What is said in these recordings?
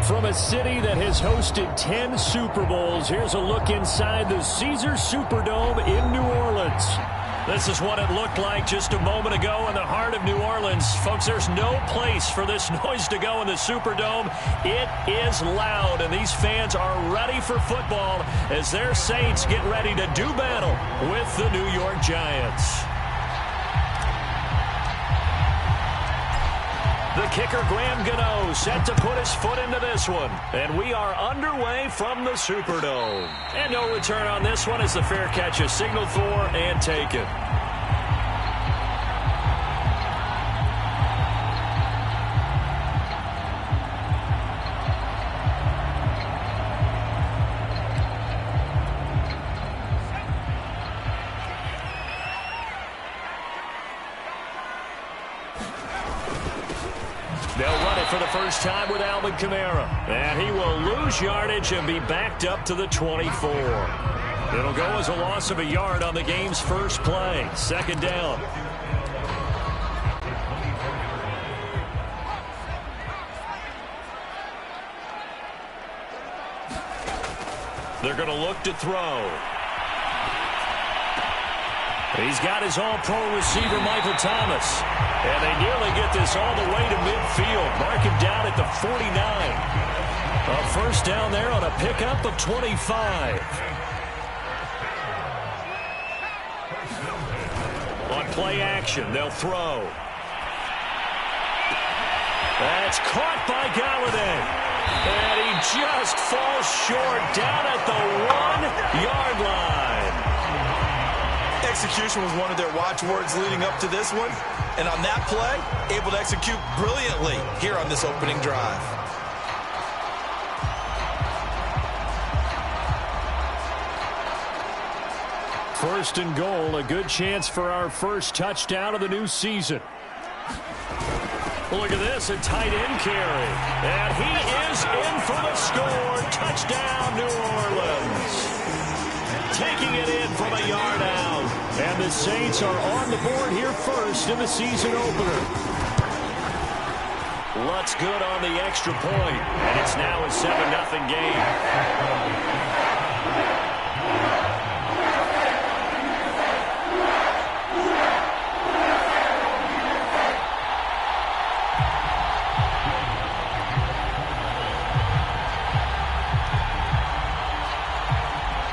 From a city that has hosted 10 Super Bowls, here's a look inside the Caesars Superdome in New Orleans. This is what it looked like just a moment ago in the heart of New Orleans. Folks, there's no place for this noise to go in the Superdome. It is loud, and these fans are ready for football as their Saints get ready to do battle with the New York Giants. The kicker, Graham Gano, set to put his foot into this one. And we are underway from the Superdome. And no return on this one as the fair catch is signaled for and taken. They'll run it for the first time with Alvin Kamara. And he will lose yardage and be backed up to the 24. It'll go as a loss of a yard on the game's first play. Second down. They're going to look to throw. He's got his all-pro receiver, Michael Thomas. And they nearly get this all the way to midfield. Mark him down at the 49. A first down there on a pickup of 25. On play action, they'll throw. That's caught by Galladay. And he just falls short down at the 1-yard line. Execution was one of their watchwords leading up to this one. And on that play, able to execute brilliantly here on this opening drive. First and goal, a good chance for our first touchdown of the new season. Look at this, a tight end carry. And he is in for the score. Touchdown, New Orleans. Taking it in from a yard out. And the Saints are on the board here first in the season opener. Lutz good on the extra point. And it's now a 7-0 game.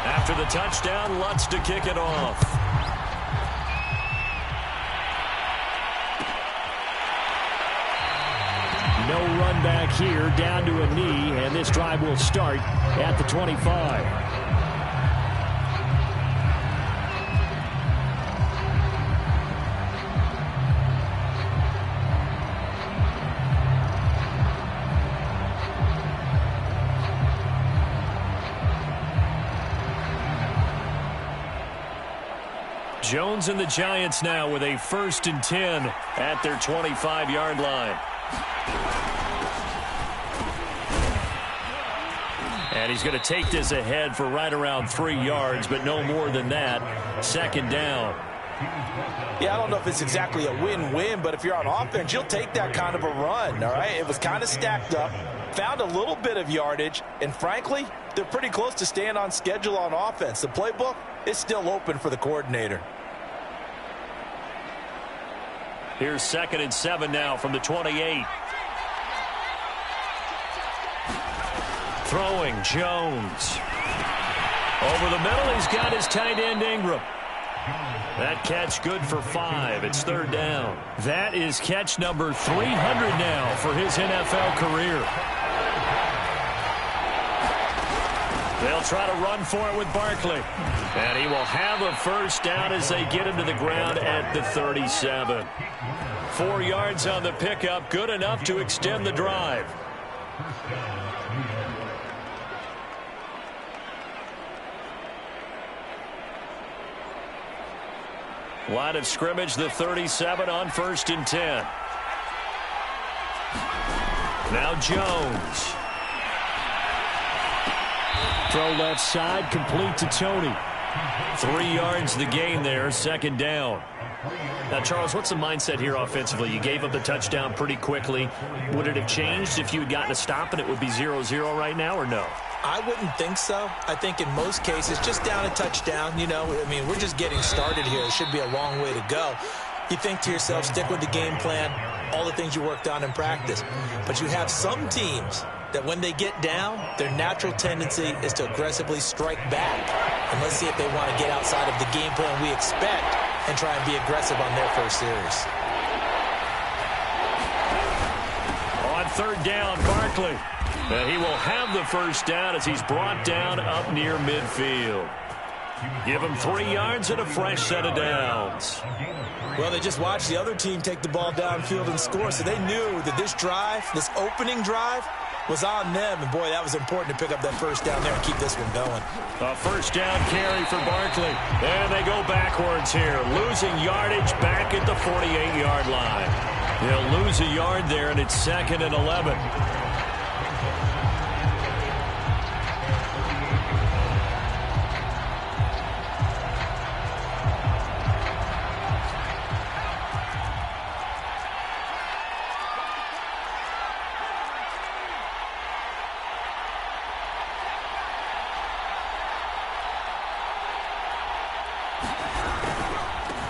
After the touchdown, Lutz to kick it off. No run back here, down to a knee, and this drive will start at the 25. Jones and the Giants now with a 1st and 10 at their 25-yard line. And he's going to take this ahead for right around 3 yards, but no more than that. Second down. Yeah, I don't know if it's exactly a win-win, but if you're on offense, you'll take that kind of a run, all right? It was kind of stacked up, found a little bit of yardage, and frankly, they're pretty close to staying on schedule on offense. The playbook is still open for the coordinator. Here's 2nd and 7 now from the 28. Throwing, Jones. Over the middle, he's got his tight end, Ingram. That catch good for 5. It's 3rd down. That is catch number 300 now for his NFL career. They'll try to run for it with Barkley. And he will have a first down as they get him to the ground at the 37. 4 yards on the pickup, good enough to extend the drive. Line of scrimmage, the 37 on 1st and 10. Now Jones. Throw left side, complete to Tony. 3 yards the gain there, second down. Now, Charles, what's the mindset here offensively? You gave up the touchdown pretty quickly. Would it have changed if you had gotten a stop and it would be 0-0 right now, or no? I wouldn't think so. I think in most cases, just down a touchdown, we're just getting started here. It should be a long way to go. You think to yourself, stick with the game plan, all the things you worked on in practice. But you have some teams that when they get down, their natural tendency is to aggressively strike back. And let's see if they want to get outside of the game plan we expect and try and be aggressive on their first series. On third down, Barkley. He will have the first down as he's brought down up near midfield. Give him 3 yards and a fresh set of downs. Well, they just watched the other team take the ball downfield and score, so they knew that this drive, this opening drive, was on them. And, boy, that was important to pick up that first down there and keep this one going. A first down carry for Barkley. And they go backwards here, losing yardage back at the 48-yard line. They'll lose a yard there, and it's 2nd and 11.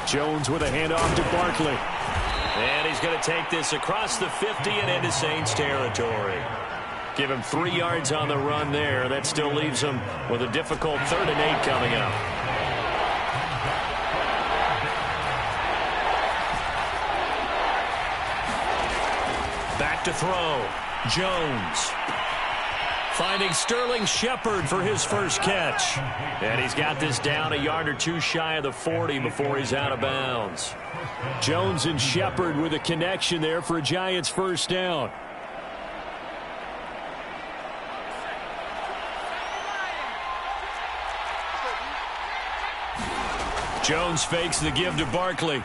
Jones with a handoff to Barkley. And he's going to take this across the 50 and into Saints territory. Give him 3 yards on the run there. That still leaves him with a difficult 3rd and 8 coming up. Back to throw. Jones. Finding Sterling Shepard for his first catch. And he's got this down a yard or two shy of the 40 before he's out of bounds. Jones and Shepard with a connection there for a Giants first down. Jones fakes the give to Barkley.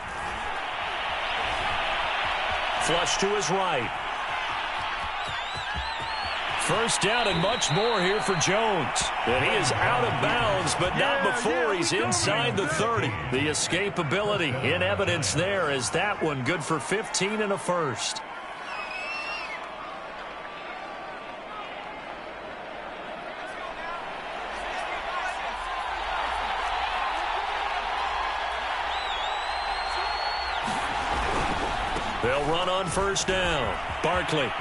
Flush to his right. First down and much more here for Jones. And he is out of bounds, but not before he's inside the 30. The escapability in evidence there as that one good for 15 and a first. They'll run on first down. Barkley.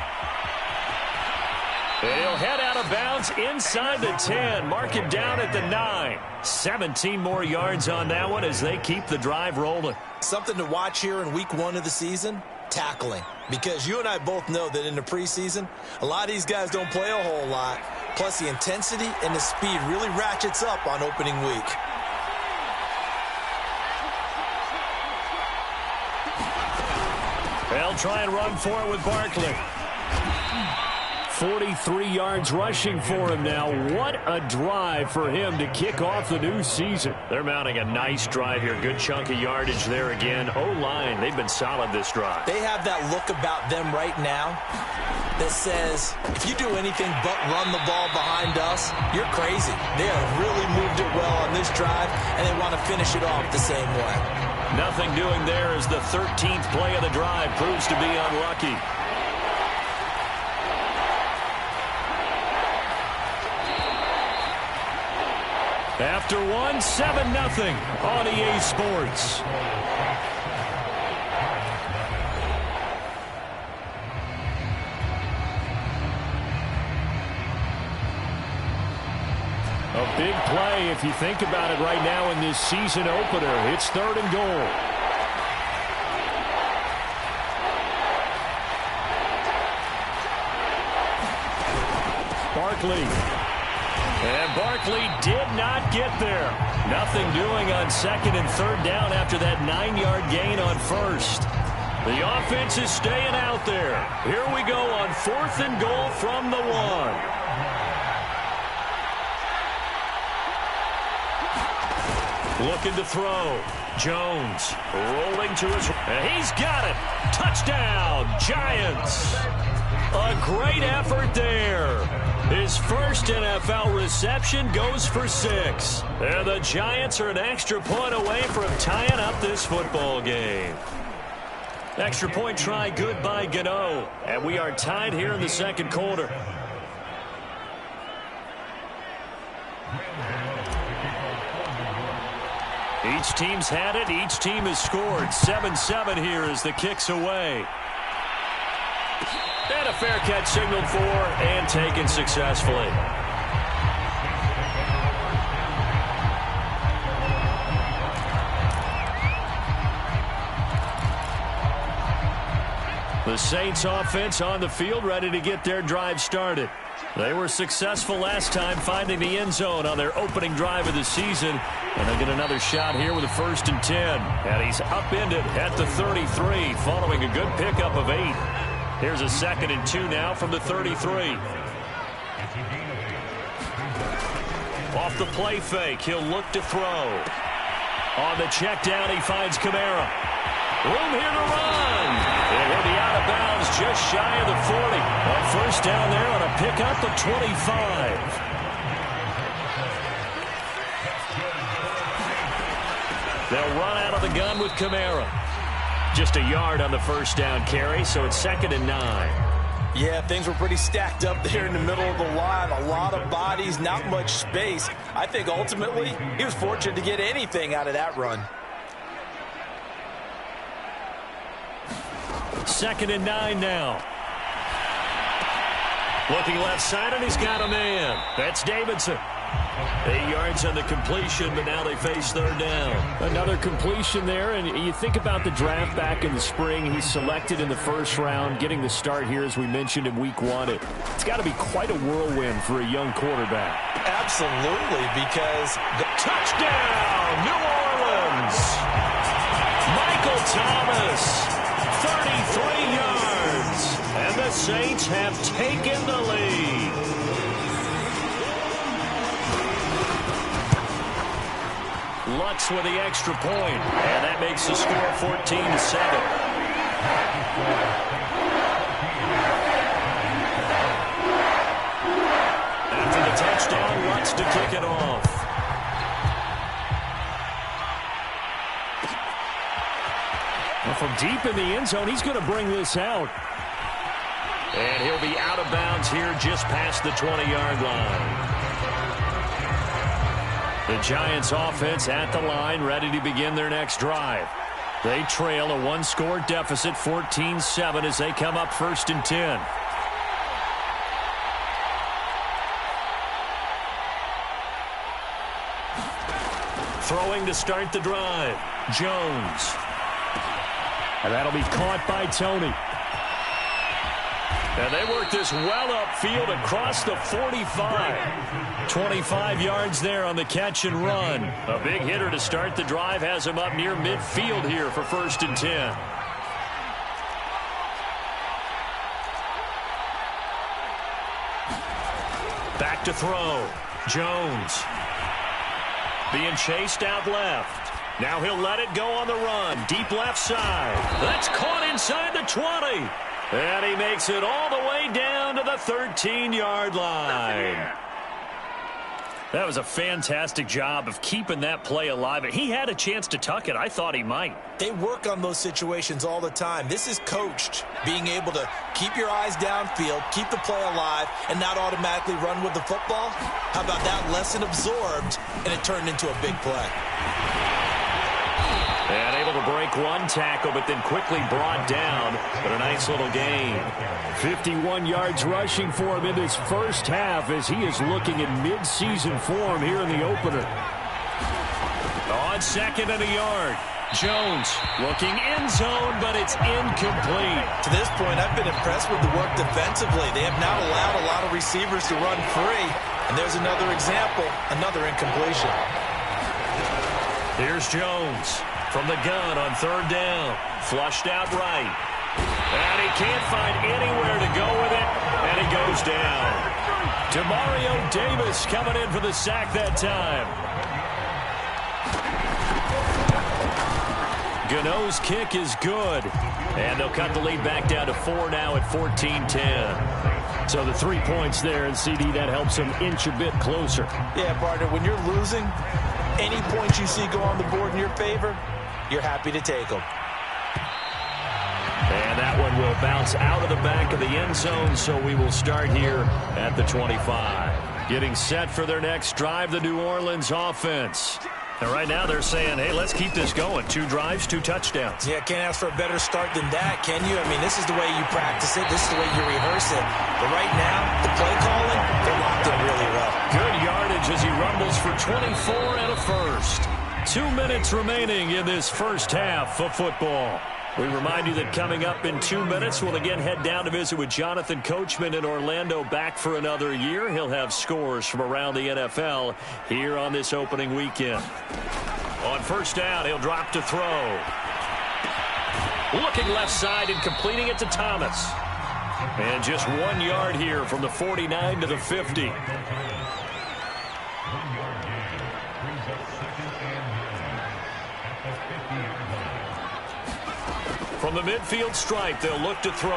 He'll head out of bounds inside the 10. Mark it down at the 9. 17 more yards on that one as they keep the drive rolling. Something to watch here in week 1 of the season, tackling. Because you and I both know that in the preseason, a lot of these guys don't play a whole lot. Plus the intensity and the speed really ratchets up on opening week. They'll try and run for it with Barkley. 43 yards rushing for him now. What a drive for him to kick off the new season. They're mounting a nice drive here. Good chunk of yardage there again. O-line, they've been solid this drive. They have that look about them right now that says, if you do anything but run the ball behind us, you're crazy. They have really moved it well on this drive, and they want to finish it off the same way. Nothing doing there as the 13th play of the drive proves to be unlucky. After one, 7-0 on EA Sports. A big play if you think about it right now in this season opener. It's 3rd and goal. Barkley. And Barkley did not get there. Nothing doing on 2nd and 3rd down after that 9-yard gain on 1st. The offense is staying out there. Here we go on 4th and goal from the 1. Looking to throw. Jones rolling to his... And he's got it. Touchdown, Giants. A great effort there. His first NFL reception goes for 6. And the Giants are an extra point away from tying up this football game. Extra point try good by Gano. And we are tied here in the second quarter. Each team's had it. Each team has scored. 7-7 here as the kick's away. And a fair catch signaled for and taken successfully. The Saints offense on the field, ready to get their drive started. They were successful last time finding the end zone on their opening drive of the season. And they'll get another shot here with a 1st and 10. And he's upended at the 33 following a good pickup of 8. Here's a 2nd and 2 now from the 33. Off the play fake, he'll look to throw. On the check down, he finds Kamara. Room here to run. And he'll be out of bounds just shy of the 40. A 1st down there on a pickup of 25. They'll run out of the gun with Kamara. Just a yard on the 1st down carry, so it's 2nd and 9. Yeah, things were pretty stacked up there in the middle of the line. A lot of bodies, not much space. I think ultimately he was fortunate to get anything out of that run. 2nd and 9 now. Looking left side, and he's got a man. That's Davidson. 8 yards on the completion, but now they face 3rd down. Another completion there, and you think about the draft back in the spring. He's selected in the 1st round, getting the start here, as we mentioned, in week 1. It's got to be quite a whirlwind for a young quarterback. Absolutely, because the touchdown, New Orleans. Michael Thomas, 33 yards, and the Saints have taken the lead. Lutz with the extra point, and that makes the score 14-7. After the touchdown, Lutz to kick it off. Well, from deep in the end zone, he's going to bring this out. And he'll be out of bounds here just past the 20-yard line. The Giants offense at the line, ready to begin their next drive. They trail a 1-score deficit, 14-7, as they come up 1st and 10. Throwing to start the drive, Jones. And that'll be caught by Tony. And they work this well upfield across the 45. 25 yards there on the catch and run. A big hitter to start the drive has him up near midfield here for 1st and 10. Back to throw. Jones. Being chased out left. Now he'll let it go on the run. Deep left side. That's caught inside the 20. And he makes it all the way down to the 13-yard line. That was a fantastic job of keeping that play alive. He had a chance to tuck it. I thought he might. They work on those situations all the time. This is coached, being able to keep your eyes downfield, keep the play alive, and not automatically run with the football. How about that lesson absorbed, and it turned into a big play. And able to break one tackle, but then quickly brought down. But a nice little gain. 51 yards rushing for him in this first half as he is looking in mid-season form here in the opener. On 2nd and a yard. Jones looking end zone, but it's incomplete. To this point, I've been impressed with the work defensively. They have not allowed a lot of receivers to run free. And there's another example, another incompletion. Here's Jones. From the gun on 3rd down. Flushed out right. And he can't find anywhere to go with it. And he goes down. Demario Davis coming in for the sack that time. Gano's kick is good. And they'll cut the lead back down to 4 now at 14-10. So the 3 points there, and CD, that helps them inch a bit closer. Yeah, partner, when you're losing, any points you see go on the board in your favor, you're happy to take them. And that one will bounce out of the back of the end zone, so we will start here at the 25. Getting set for their next drive, the New Orleans offense. And right now they're saying, hey, let's keep this going. 2 drives, 2 touchdowns. Yeah, can't ask for a better start than that, can you? I mean, this is the way you practice it. This is the way you rehearse it. But right now, the play calling, they're locked in really well. Good yardage as he rumbles for 24 and a first. 2 minutes remaining in this first half of football. We remind you that coming up in 2 minutes, we'll again head down to visit with Jonathan Coachman in Orlando, back for another year. He'll have scores from around the NFL here on this opening weekend. On first down, he'll drop to throw. Looking left side and completing it to Thomas. And just 1 yard here from the 49 to the 50. From the midfield stripe, they'll look to throw.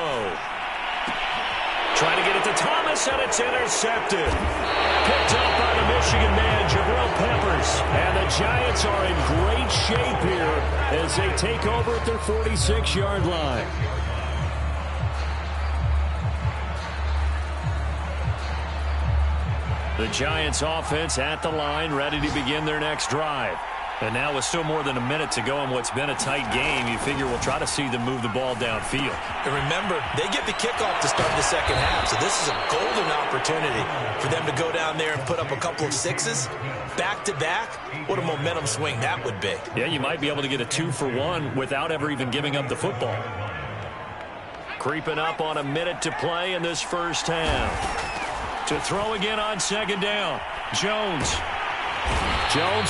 Trying to get it to Thomas, and it's intercepted. Picked up by the Michigan man, Jabril Peppers. And the Giants are in great shape here as they take over at their 46-yard line. The Giants offense at the line, ready to begin their next drive. And now with still more than a minute to go in what's been a tight game, you figure we'll try to see them move the ball downfield. And remember, they get the kickoff to start the second half, so this is a golden opportunity for them to go down there and put up a couple of sixes back-to-back. What a momentum swing that would be. Yeah, you might be able to get a 2-for-1 without ever even giving up the football. Creeping up on a minute to play in this first half. To throw again on second down. Jones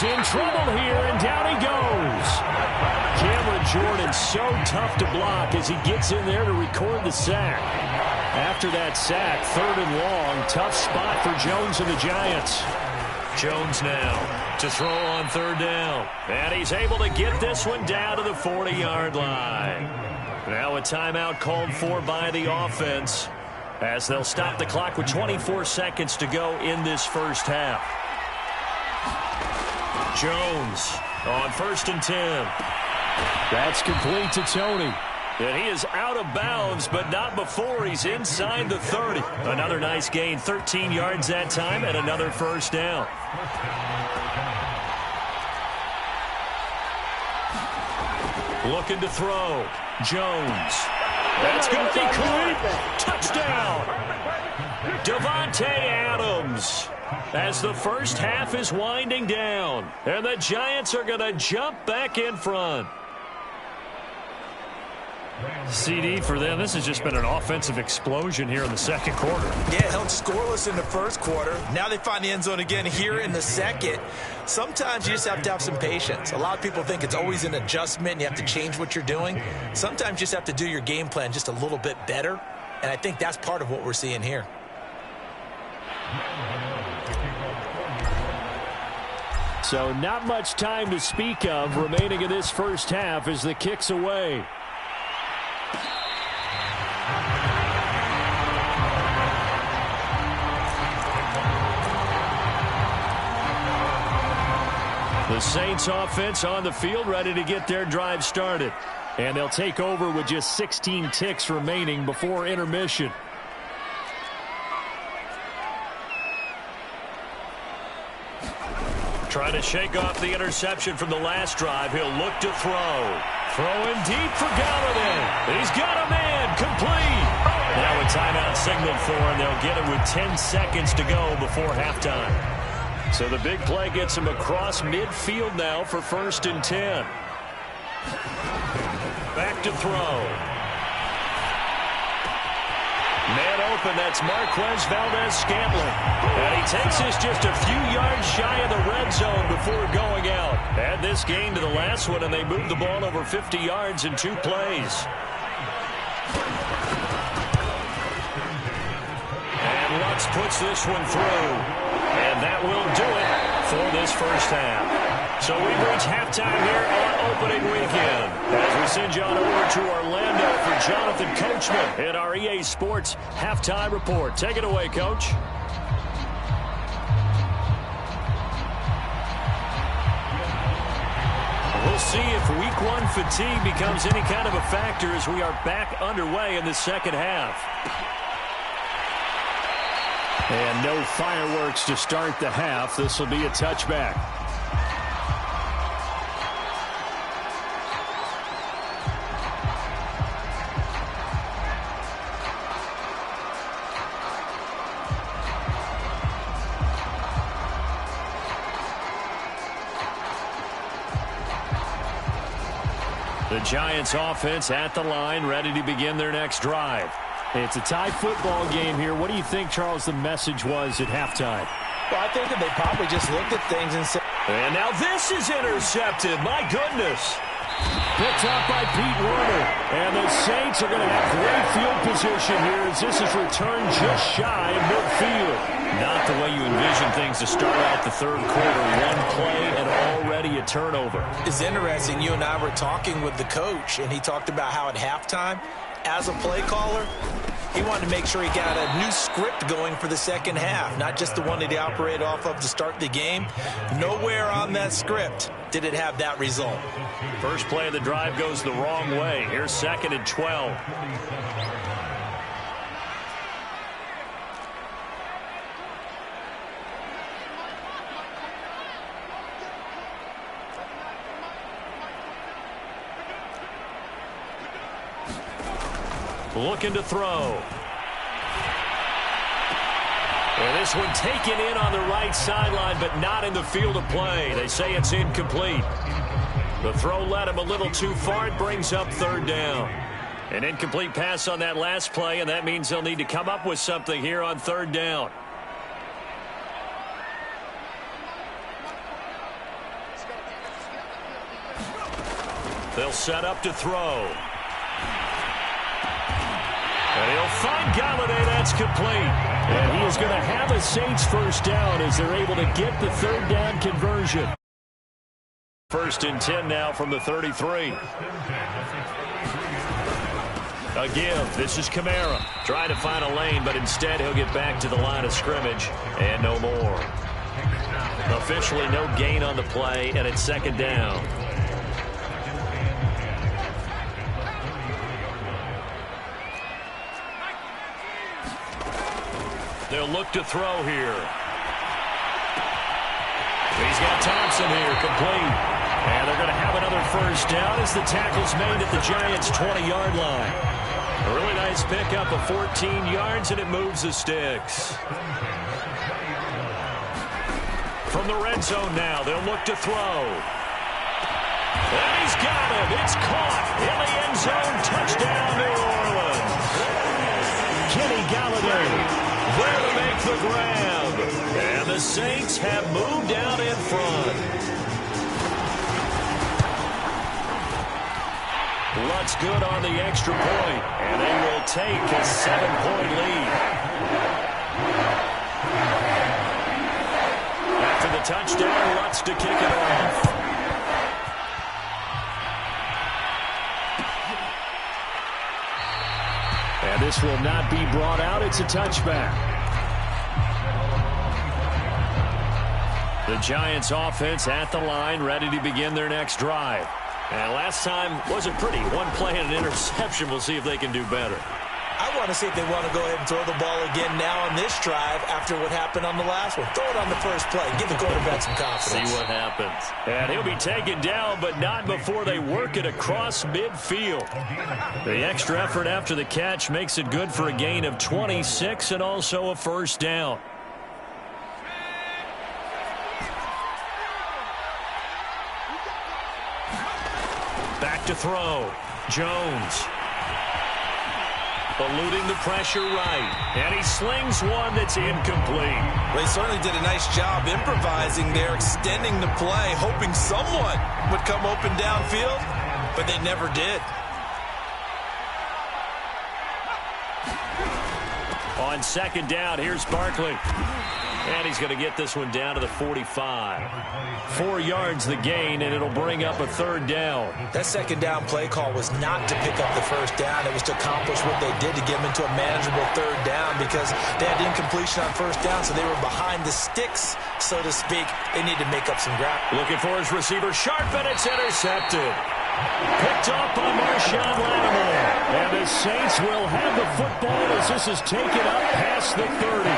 in trouble here, and down he goes. Cameron Jordan so tough to block as he gets in there to record the sack. After that sack, 3rd and long, tough spot for Jones and the Giants. Jones now to throw on 3rd down. And he's able to get this one down to the 40-yard line. Now a timeout called for by the offense as they'll stop the clock with 24 seconds to go in this first half. Jones on 1st and 10. That's complete to Tony. And he is out of bounds, but not before he's inside the 30. Another nice gain, 13 yards that time, and another first down. Looking to throw. Jones. That's going to be caught. Touchdown. Davante Adams. As the first half is winding down, and the Giants are going to jump back in front. CD for them, this has just been an offensive explosion here in the second quarter. Yeah, held scoreless in the first quarter. Now they find the end zone again here in the second. Sometimes you just have to have some patience. A lot of people think it's always an adjustment and you have to change what you're doing. Sometimes you just have to do your game plan just a little bit better, and I think that's part of what we're seeing here. So not much time to speak of remaining in this first half as the kick's away. The Saints offense on the field ready to get their drive started. And they'll take over with just 16 ticks remaining before intermission. Trying to shake off the interception from the last drive. He'll look to throw. Throwing deep for Galladay. He's got a man. Complete. Now a timeout signaled for him. They'll get it with 10 seconds to go before halftime. So the big play gets him across midfield now for 1st and 10. Back to throw. Man open, that's Marquez Valdez-Scantling. And he takes us just a few yards shy of the red zone before going out. Add this gain to the last one, and they moved the ball over 50 yards in 2 plays. And Lutz puts this one through. And that will do it for this first half. So we've reached halftime here on opening weekend. As we send you on over to Orlando for Jonathan Coachman in our EA Sports Halftime Report. Take it away, Coach. We'll see if Week 1 fatigue becomes any kind of a factor as we are back underway in the second half. And no fireworks to start the half. This will be a touchback. The Giants offense at the line, ready to begin their next drive. It's a tie football game here. What do you think, Charles, the message was at halftime? Well, I think that they probably just looked at things and said, and now this is intercepted. My goodness. Picked up by Pete Werner. And the Saints are going to have great field position here as this is returned just shy of midfield. Not the way you envision things to start out the third quarter. One play and already a turnover. It's interesting. You and I were talking with the coach, and he talked about how at halftime, as a play caller, he wanted to make sure he got a new script going for the second half, not just the one that he operated off of to start the game. Nowhere on that script did it have that result. First play of the drive goes the wrong way. Here's 2nd and 12. Looking to throw. And this one taken in on the right sideline, but not in the field of play. They say it's incomplete. The throw led him a little too far. It brings up 3rd down. An incomplete pass on that last play, and that means they'll need to come up with something here on 3rd down. They'll set up to throw. And he'll find Galladay. That's complete. And he is going to have a Saints first down as they're able to get the 3rd down conversion. 1st and 10 now from the 33. A give. This is Kamara. Trying to find a lane, but instead he'll get back to the line of scrimmage. And no more. Officially no gain on the play, and it's 2nd down. They'll look to throw here. He's got Thompson here, complete. And they're going to have another first down as the tackle's made at the Giants' 20-yard line. A really nice pickup of 14 yards, and it moves the sticks. From the red zone now, they'll look to throw. And he's got it. It's caught in the end zone. Touchdown, New Orleans. Kenny Galladay there to make the grab. And the Saints have moved out in front. Lutz good on the extra point, and they will take a 7-point lead. After the touchdown, Lutz to kick it off. And this will not be brought out. It's a touchback. The Giants offense at the line, ready to begin their next drive. And last time wasn't pretty. One play and an interception. We'll see if they can do better. I want to see if they want to go ahead and throw the ball again now on this drive after what happened on the last one. Throw it on the first play. Give the quarterback some confidence. See what happens. And he'll be taken down, but not before they work it across midfield. The extra effort after the catch makes it good for a gain of 26 and also a first down. Back to throw. Jones. Eluding the pressure right. And he slings one that's incomplete. They certainly did a nice job improvising there, extending the play, hoping someone would come open downfield, but they never did. On 2nd down, here's Barkley. And he's going to get this one down to the 45. 4 yards the gain, and it'll bring up a third down. That second down play call was not to pick up the first down. It was to accomplish what they did to get them into a manageable third down because they had incompletion on first down, so they were behind the sticks, so to speak. They need to make up some ground. Looking for his receiver, sharp, and it's intercepted. Picked off by Marshawn Lattimore. And the Saints will have the football as this is taken up past the 30.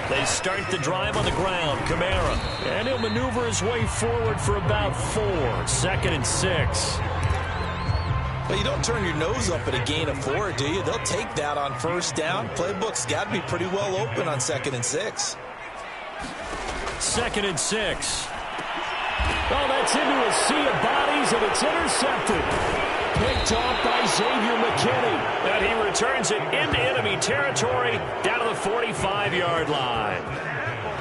They start the drive on the ground. Kamara. And he'll maneuver his way forward for about 4. 2nd and 6. Well, you don't turn your nose up at a gain of 4, do you? They'll take that on first down. Playbook's got to be pretty well open on 2nd and 6. 2nd and 6. Oh, that's into a sea of bodies, and it's intercepted. Picked off by Xavier McKinney. And he returns it into enemy territory down to the 45-yard line.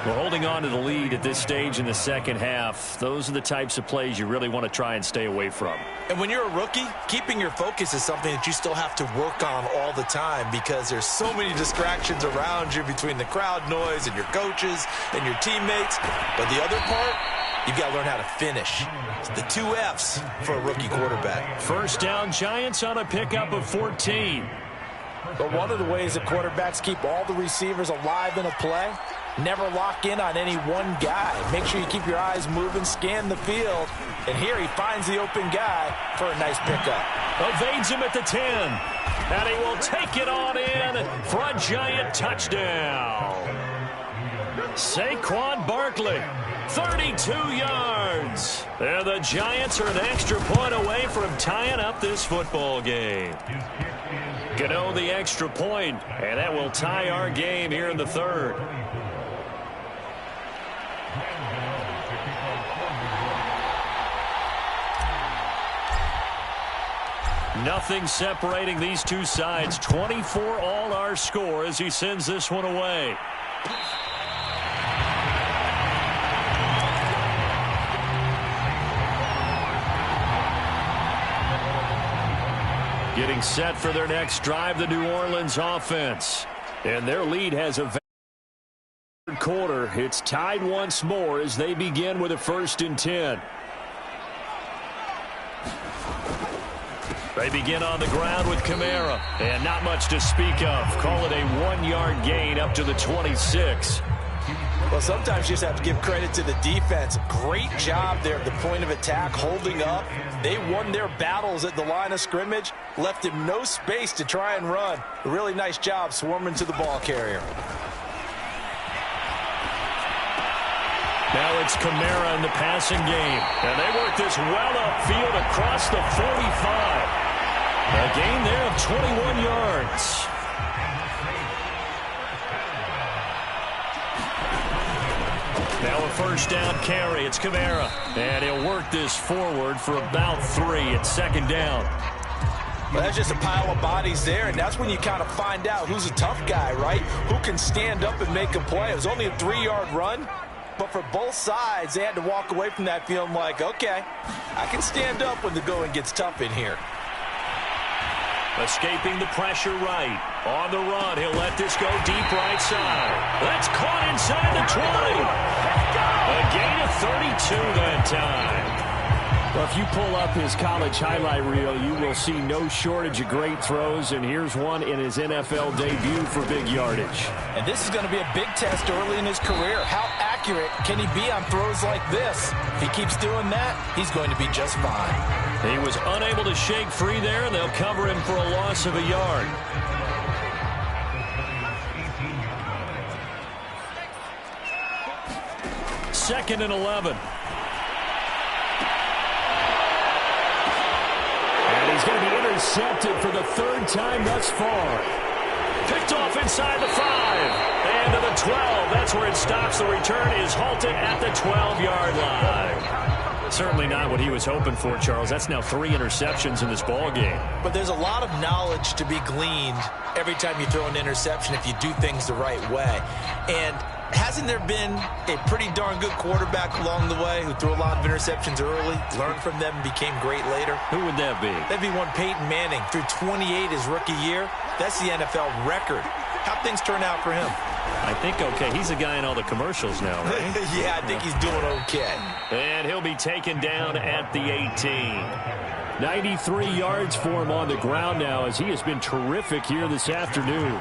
We're holding on to the lead at this stage in the second half. Those are the types of plays you really want to try and stay away from. And when you're a rookie, keeping your focus is something that you still have to work on all the time because there's so many distractions around you between the crowd noise and your coaches and your teammates. But the other part, you've got to learn how to finish. It's the 2 F's for a rookie quarterback. First down, Giants on a pickup of 14. But one of the ways that quarterbacks keep all the receivers alive in a play, never lock in on any one guy. Make sure you keep your eyes moving, scan the field. And here he finds the open guy for a nice pickup. Evades him at the 10. And he will take it on in for a Giant touchdown. Saquon Barkley. 32 yards. And the Giants are an extra point away from tying up this football game. Gano the extra point, and that will tie our game here in the third. Nothing separating these two sides. 24 all our score as he sends this one away. Getting set for their next drive, the New Orleans offense. And their lead has a third quarter. It's tied once more as they begin with a 1st and 10. They begin on the ground with Kamara. And not much to speak of. Call it a 1-yard gain up to the 26. Well, sometimes you just have to give credit to the defense. Great job there at the point of attack, holding up. They won their battles at the line of scrimmage, left him no space to try and run. A really nice job swarming to the ball carrier. Now it's Kamara in the passing game. And they work this well upfield across the 45. A gain there of 21 yards. Now a first down carry. It's Kamara. And he'll work this forward for about 3. It's 2nd down. Well, that's just a pile of bodies there, and that's when you kind of find out who's a tough guy, right? Who can stand up and make a play. It was only a 3-yard run, but for both sides, they had to walk away from that feeling like, okay, I can stand up when the going gets tough in here. Escaping the pressure right. On the run, he'll let this go deep right side. That's caught inside the 20. A gain of 32 that time. Well, if you pull up his college highlight reel, you will see no shortage of great throws, and here's one in his NFL debut for big yardage. And this is going to be a big test early in his career. How accurate can he be on throws like this? If he keeps doing that, he's going to be just fine. He was unable to shake free there, and they'll cover him for a loss of a yard. Second and 11. And he's going to be intercepted for the 3rd time thus far. Picked off inside the 5. And to the 12. That's where it stops. The return is halted at the 12-yard line. Certainly not what he was hoping for, Charles. That's now 3 interceptions in this ball game. But there's a lot of knowledge to be gleaned every time you throw an interception if you do things the right way. And hasn't there been a pretty darn good quarterback along the way who threw a lot of interceptions early, learned from them, and became great later? Who would that be? That'd be one Peyton Manning. Threw 28 his rookie year. That's the NFL record. How'd things turn out for him? I think okay. He's a guy in all the commercials now, right? Yeah, I think he's doing okay. And he'll be taken down at the 18. 93 yards for him on the ground now as he has been terrific here this afternoon.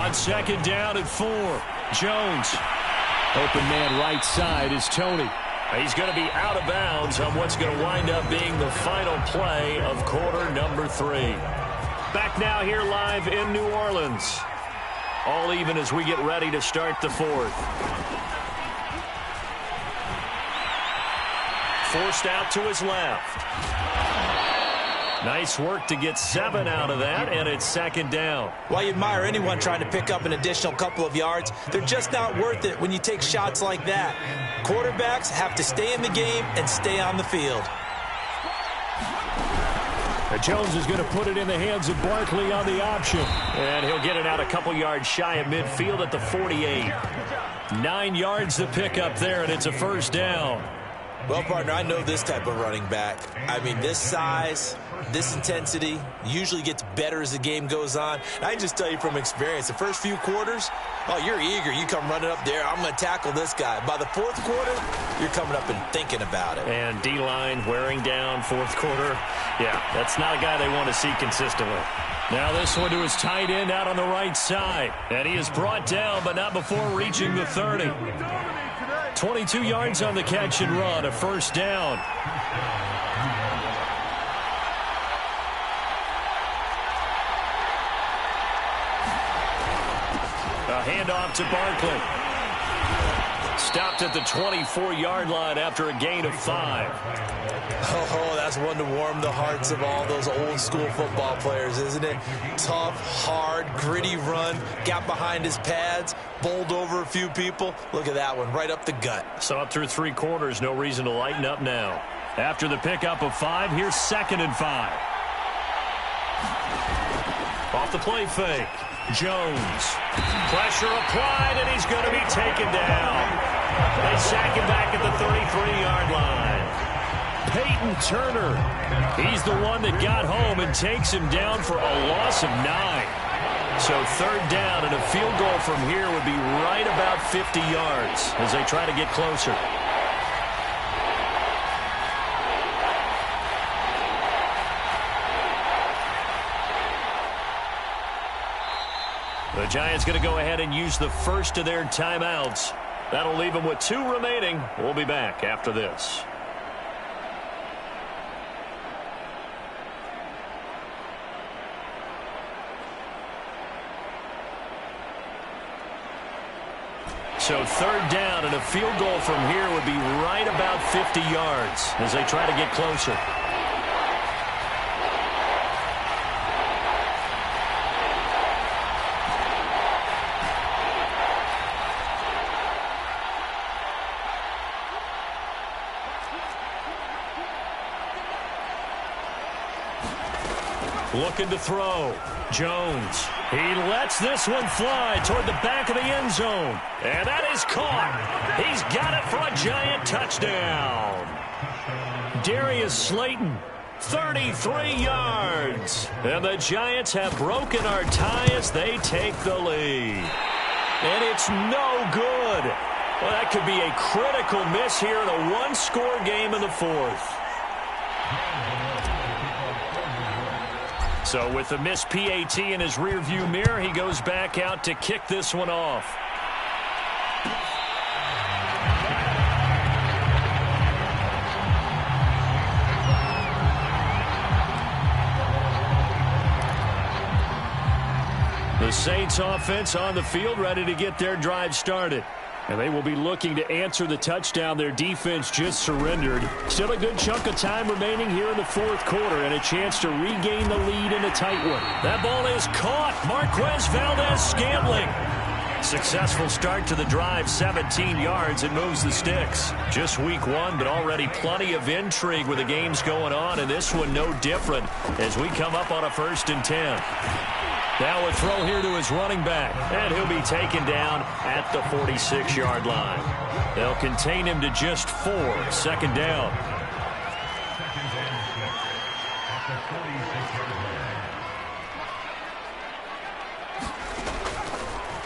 On second down and 4. Jones. Open man right side is Tony. He's going to be out of bounds on what's going to wind up being the final play of quarter number 3. Back now here live in New Orleans. All even as we get ready to start the 4th. Forced out to his left. Nice work to get 7 out of that, and it's second down. Well, you admire anyone trying to pick up an additional couple of yards. They're just not worth it when you take shots like that. Quarterbacks have to stay in the game and stay on the field. Jones is going to put it in the hands of Barkley on the option. And he'll get it out a couple yards shy of midfield at the 48. 9 yards to pick up there, and it's a first down. Well, partner, I know this type of running back. I mean, this size, this intensity usually gets better as the game goes on. And I can just tell you from experience, the first few quarters, oh, you're eager. You come running up there, I'm going to tackle this guy. By the 4th quarter, you're coming up and thinking about it. And D-line wearing down 4th quarter. Yeah, that's not a guy they want to see consistently. Now this one to his tight end out on the right side. And he is brought down, but not before reaching the 30. 22 yards on the catch and run, a first down. A handoff to Barkley. Stopped at the 24-yard line after a gain of 5. Oh, that's one to warm the hearts of all those old-school football players, isn't it? Tough, hard, gritty run. Got behind his pads, bowled over a few people. Look at that one, right up the gut. So up through 3 quarters, no reason to lighten up now. After the pickup of 5, here's 2nd and 5. Off the play fake. Jones. Pressure applied, and he's going to be taken down. They sack him back at the 33-yard line. Peyton Turner. He's the one that got home and takes him down for a loss of 9. So 3rd down, and a field goal from here would be right about 50 yards as they try to get closer. The Giants going to go ahead and use the first of their timeouts. That'll leave them with 2 remaining. We'll be back after this. So 3rd down, and a field goal from here would be right about 50 yards as they try to get closer. Looking to throw. Jones. He lets this one fly toward the back of the end zone. And that is caught. He's got it for a Giant touchdown. Darius Slayton, 33 yards. And the Giants have broken our tie as they take the lead. And it's no good. Well, that could be a critical miss here in a one-score game in the 4th. So with the missed PAT in his rearview mirror, he goes back out to kick this one off. The Saints offense on the field, ready to get their drive started. And they will be looking to answer the touchdown their defense just surrendered. Still a good chunk of time remaining here in the 4th quarter and a chance to regain the lead in a tight one. That ball is caught. Marquez Valdez-Scantling. Successful start to the drive, 17 yards. It moves the sticks. Just week 1, but already plenty of intrigue with the games going on, and this one no different as we come up on a 1st and 10. Now a throw here to his running back, and he'll be taken down at the 46-yard line. They'll contain him to just 4, 2nd down.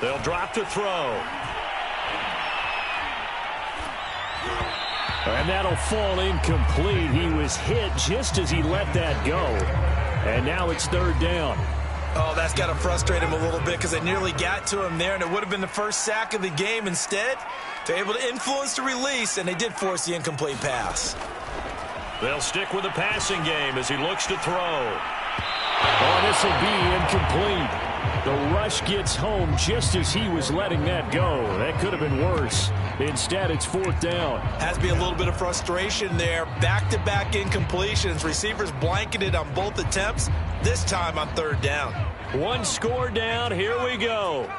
They'll drop to throw. And that'll fall incomplete. He was hit just as he let that go. And now it's third down. Oh, that's got to frustrate him a little bit because they nearly got to him there, and it would have been the first sack of the game. Instead, they're able to influence the release, and they did force the incomplete pass. They'll stick with the passing game as he looks to throw. Oh, this will be incomplete. The rush gets home just as he was letting that go. That could have been worse. Instead, it's fourth down. Has to be a little bit of frustration there. Back-to-back incompletions. Receivers blanketed on both attempts, this time on third down. One score down. Here we go.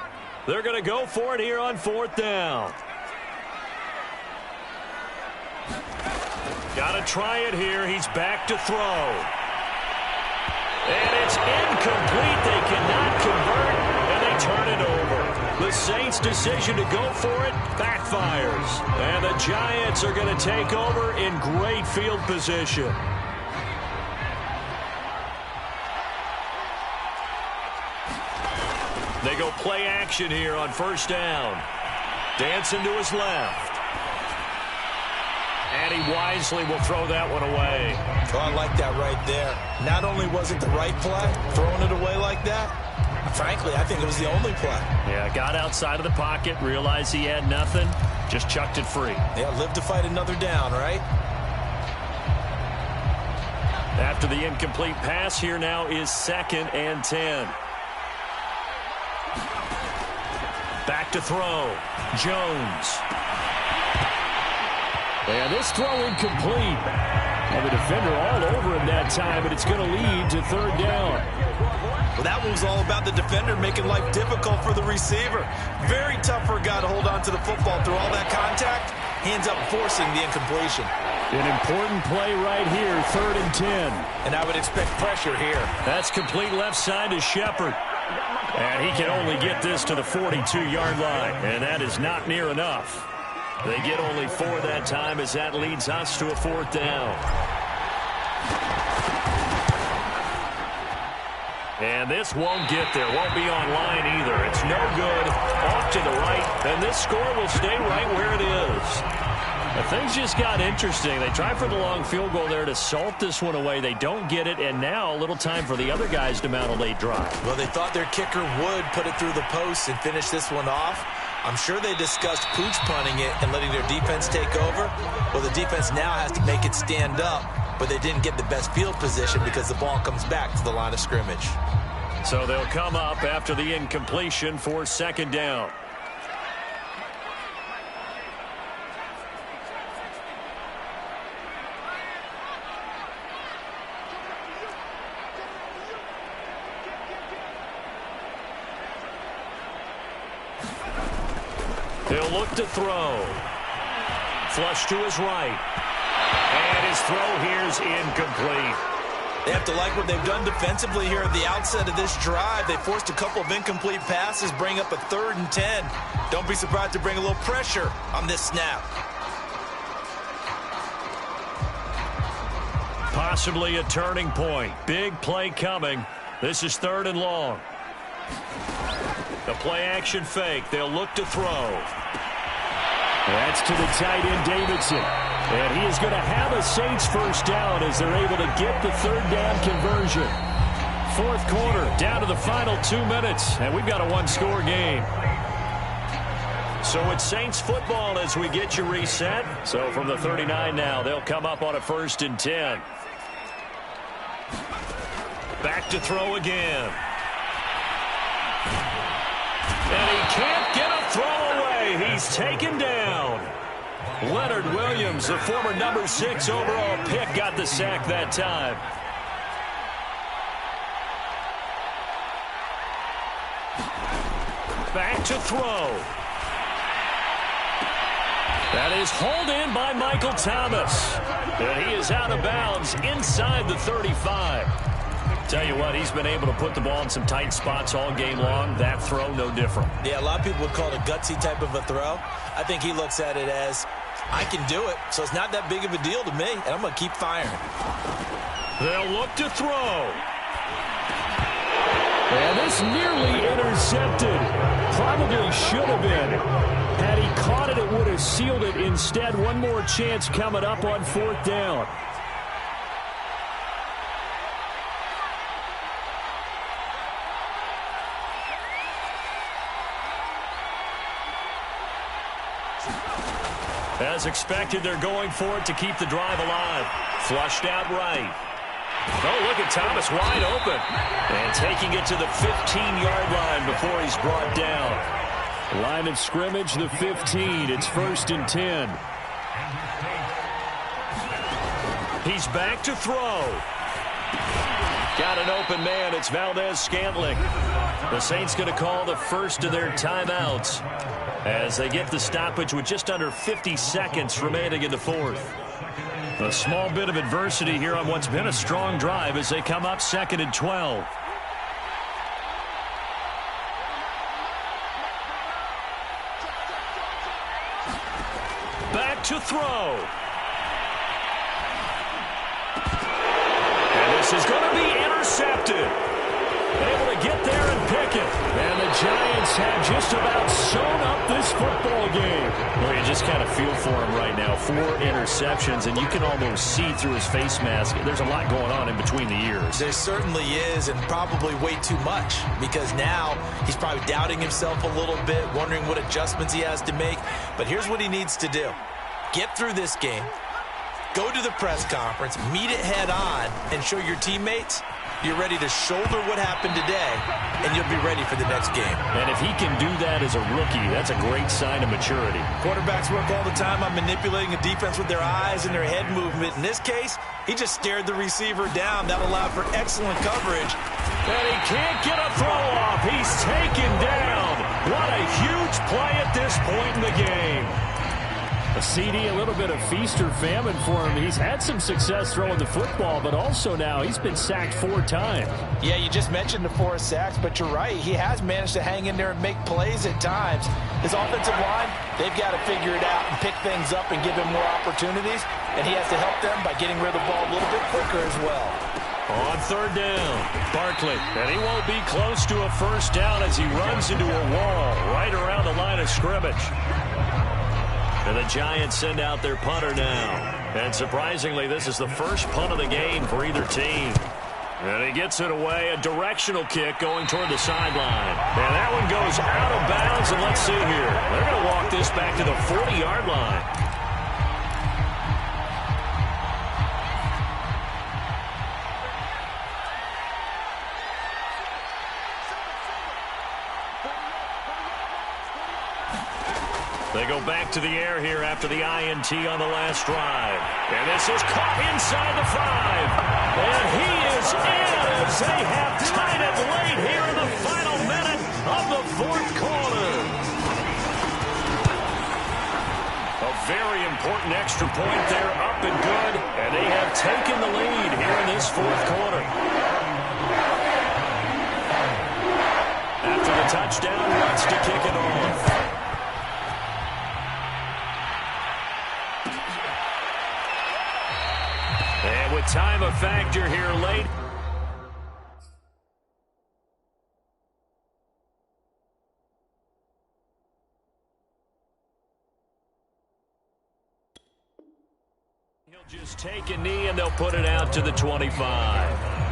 They're going to go for it here on fourth down. Got to try it here. He's back to throw. And it's incomplete. They cannot convert, and they turn it over. The Saints' decision to go for it backfires. And the Giants are going to take over in great field position. They go play action here on first down. Dancing to his left. And he wisely will throw that one away. Oh, I like that right there. Not only was it the right play, throwing it away like that, frankly, I think it was the only play. Yeah, got outside of the pocket, realized he had nothing, just chucked it free. Yeah, live to fight another down, right? After the incomplete pass, here now is 2nd and 10. Back to throw. Jones. And this throw incomplete. And the defender all over him that time, but it's going to lead to third down. Well, that one was all about the defender making life difficult for the receiver. Very tough for a guy to hold on to the football through all that contact. He ends up forcing the incompletion. An important play right here, 3rd and 10. And I would expect pressure here. That's complete left side to Shepard. And he can only get this to the 42-yard line, and that is not near enough. They get only 4 that time as that leads us to a 4th down. And this won't get there. Won't be online either. It's no good. Off to the right. And this score will stay right where it is. But things just got interesting. They try for the long field goal there to salt this one away. They don't get it. And now a little time for the other guys to mount a late drive. Well, they thought their kicker would put it through the post and finish this one off. I'm sure they discussed pooch punting it and letting their defense take over. Well, the defense now has to make it stand up, but they didn't get the best field position because the ball comes back to the line of scrimmage. So they'll come up after the incompletion for 2nd down. He'll look to throw. Flush to his right. And his throw here's incomplete. They have to like what they've done defensively here at the outset of this drive. They forced a couple of incomplete passes, bring up a 3rd and 10. Don't be surprised to bring a little pressure on this snap. Possibly a turning point. Big play coming. This is 3rd and long. The play action fake. They'll look to throw. That's to the tight end, Davidson. And he is going to have a Saints first down as they're able to get the 3rd down conversion. 4th quarter, down to the final 2 minutes, and we've got a 1-score game. So it's Saints football as we get you reset. So from the 39 now, they'll come up on a 1st and 10. Back to throw again. And he can't get a throw away. He's taken down. Leonard Williams, the former number 6 overall pick, got the sack that time. Back to throw. That is hauled in by Michael Thomas. And he is out of bounds inside the 35. Tell you what, he's been able to put the ball in some tight spots all game long. That throw, no different. Yeah, a lot of people would call it a gutsy type of a throw. I think he looks at it as, I can do it, so it's not that big of a deal to me, and I'm going to keep firing. They'll look to throw. And this nearly intercepted. Probably should have been. Had he caught it, it would have sealed it. Instead, one more chance coming up on 4th down. As expected, they're going for it to keep the drive alive. Flushed out right. Oh, look at Thomas wide open. And taking it to the 15-yard line before he's brought down. Line of scrimmage, the 15. It's 1st and 10. He's back to throw. Got an open man. It's Valdez-Scantling. The Saints going to call the first of their timeouts as they get the stoppage with just under 50 seconds remaining in the 4th. A small bit of adversity here on what's been a strong drive as they come up 2nd and 12. Back to throw. And this is going to be intercepted. Able to get there and pick it. And the Giants have just about sewn up this football game. Well, you just kind of feel for him right now. 4 interceptions, and you can almost see through his face mask. There's a lot going on in between the ears. There certainly is, and probably way too much, because now he's probably doubting himself a little bit, wondering what adjustments he has to make. But here's what he needs to do. Get through this game. Go to the press conference, meet it head on, and show your teammates you're ready to shoulder what happened today, and you'll be ready for the next game. And if he can do that as a rookie, that's a great sign of maturity. Quarterbacks work all the time on manipulating a defense with their eyes and their head movement. In this case, he just stared the receiver down. That allowed for excellent coverage. And he can't get a throw off. He's taken down. What a huge play at this point in the game. A CD, a little bit of feast or famine for him. He's had some success throwing the football, but also now he's been sacked 4 times. Yeah, you just mentioned the 4 sacks, but you're right. He has managed to hang in there and make plays at times. His offensive line, they've got to figure it out and pick things up and give him more opportunities, and he has to help them by getting rid of the ball a little bit quicker as well. On 3rd down, Barkley, and he won't be close to a 1st down as he runs into a wall right around the line of scrimmage. And the Giants send out their punter now. And surprisingly, this is the first punt of the game for either team. And he gets it away, a directional kick going toward the sideline. And that one goes out of bounds, and let's see here. They're going to walk this back to the 40-yard line. They go back to the air here after the INT on the last drive. And this is caught inside the 5. And he is in as they have tied it late here in the final minute of the 4th quarter. A very important extra point there, up and good. And they have taken the lead here in this 4th quarter. After the touchdown, wants to kick it off. And with time a factor here late. He'll just take a knee and they'll put it out to the 25.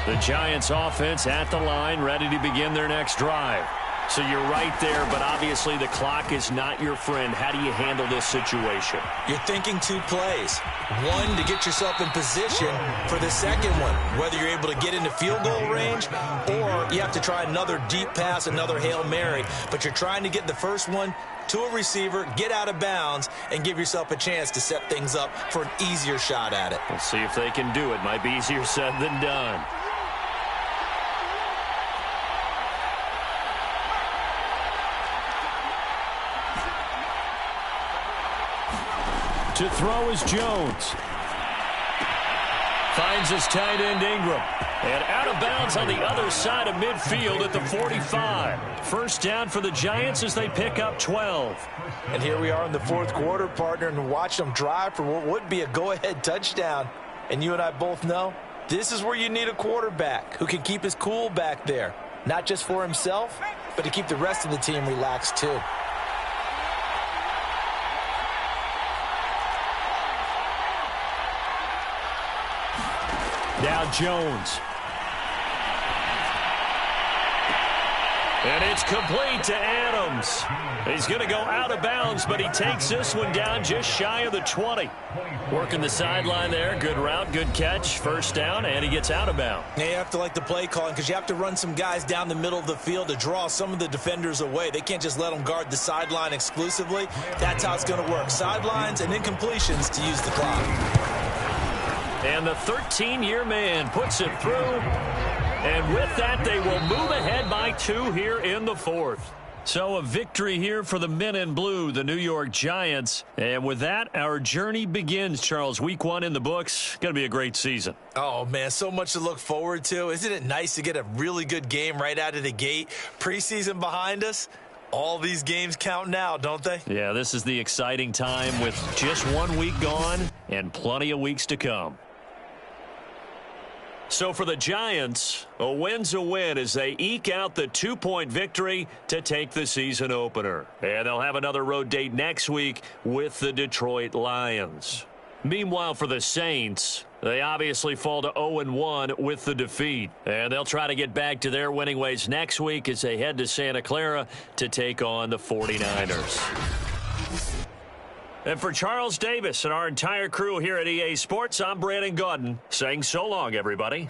The Giants offense at the line, ready to begin their next drive. So you're right there, but obviously the clock is not your friend. How do you handle this situation? You're thinking 2 plays. One, to get yourself in position for the second one, whether you're able to get into field goal range or you have to try another deep pass, another Hail Mary. But you're trying to get the first one to a receiver, get out of bounds, and give yourself a chance to set things up for an easier shot at it. We'll see if they can do it. Might be easier said than done. To throw is Jones. Finds his tight end Ingram. And out of bounds on the other side of midfield at the 45. First down for the Giants as they pick up 12. And here we are in the fourth quarter, partner, and watch them drive for what would be a go-ahead touchdown. And you and I both know this is where you need a quarterback who can keep his cool back there. Not just for himself, but to keep the rest of the team relaxed too. Now Jones. And it's complete to Adams. He's going to go out of bounds, but he takes this one down just shy of the 20. Working the sideline there. Good route, good catch. First down, and he gets out of bounds. Yeah, you have to like the play calling because you have to run some guys down the middle of the field to draw some of the defenders away. They can't just let them guard the sideline exclusively. That's how it's going to work. Sidelines and incompletions to use the clock. And the 13-year man puts it through. And with that, they will move ahead by 2 here in the fourth. So a victory here for the men in blue, the New York Giants. And with that, our journey begins, Charles. Week 1 in the books. Going to be a great season. Oh, man, so much to look forward to. Isn't it nice to get a really good game right out of the gate? Preseason behind us. All these games count now, don't they? Yeah, this is the exciting time with just 1 week gone and plenty of weeks to come. So for the Giants, a win's a win as they eke out the 2-point victory to take the season opener. And they'll have another road date next week with the Detroit Lions. Meanwhile, for the Saints, they obviously fall to 0-1 with the defeat. And they'll try to get back to their winning ways next week as they head to Santa Clara to take on the 49ers. And for Charles Davis and our entire crew here at EA Sports, I'm Brandon Gaudin saying so long, everybody.